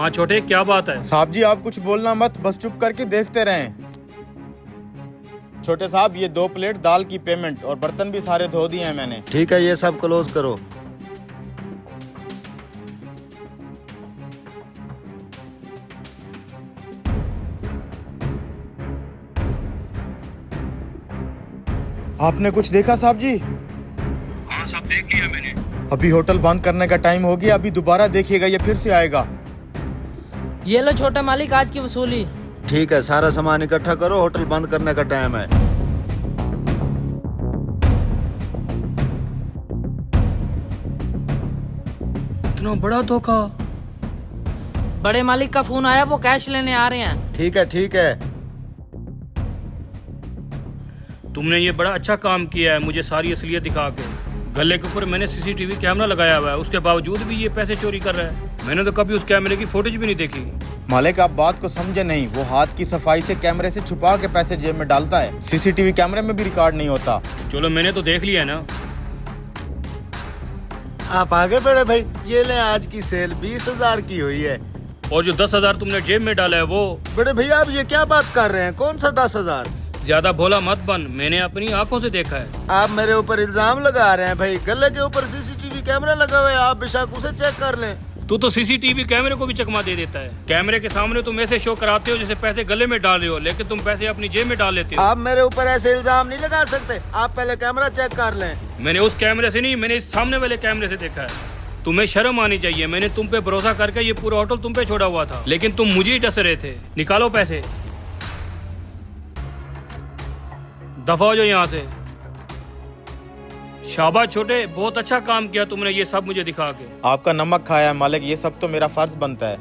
हाँ छोटे, क्या बात है? साहब जी आप कुछ बोलना मत, बस चुप करके देखते रहें। छोटे साहब ये 2 प्लेट दाल की पेमेंट और बर्तन भी सारे धो दिए हैं मैंने। ठीक है, ये सब क्लोज करो। आपने कुछ देखा साहब जी? हाँ सब देख लिया मैंने। अभी होटल बंद करने का टाइम हो गया, अभी दोबारा देखिएगा ये फिर से आएगा। ये लो छोटे मालिक, आज की वसूली। ठीक है, सारा सामान इकट्ठा करो, होटल बंद करने का टाइम है। इतना बड़ा धोखा। बड़े मालिक का फोन आया, वो कैश लेने आ रहे हैं। ठीक है ठीक है। तुमने ये बड़ा अच्छा काम किया है, मुझे सारी असलियत दिखा के। गले के ऊपर मैंने सीसीटीवी कैमरा लगाया हुआ है, उसके बावजूद भी ये पैसे चोरी कर रहा है। मैंने तो कभी उस कैमरे की फुटेज भी नहीं देखी। मालिक आप बात को समझे नहीं, वो हाथ की सफाई से कैमरे से छुपा के पैसे जेब में डालता है। सीसीटीवी कैमरे में भी रिकॉर्ड नहीं होता। चलो मैंने तो देख लिया ना। आप आगे बढ़े भाई, ये ले आज की सेल 20,000 की हुई है। और जो 10,000 तुमने जेब में डाला है वो? बड़े भैया आप ये क्या बात कर रहे हैं, कौन सा 10,000? ज्यादा भोला मत बन, मैंने अपनी आंखों से देखा है। आप मेरे ऊपर इल्जाम लगा रहे हैं भाई, गले के ऊपर सीसीटीवी कैमरा लगा हुआ है, आप बेशक उसे चेक कर लें। तू तो सीसीटीवी कैमरे को भी चकमा दे देता है। कैमरे के सामने तुम ऐसे शो कराते हो जैसे पैसे गले में डाल रहे हो, लेकिन तुम पैसे अपनी जेब में डाल लेते हो। आप मेरे ऊपर ऐसे इल्जाम नहीं लगा सकते, आप पहले कैमरा चेक कर लें। मैंने उस कैमरे से नहीं, मैंने इस सामने वाले कैमरे से देखा है। तुम्हें शर्म आनी चाहिए, मैंने तुम पे भरोसा करके ये पूरा होटल तुम पे छोड़ा हुआ था, लेकिन तुम मुझे ही डस रहे थे। निकालो पैसे, दफा हो जाओ यहाँ से। शाबाश छोटे, बहुत अच्छा काम किया तुमने ये सब मुझे दिखा के। आपका नमक खाया है मालिक, ये सब तो मेरा फर्ज बनता है।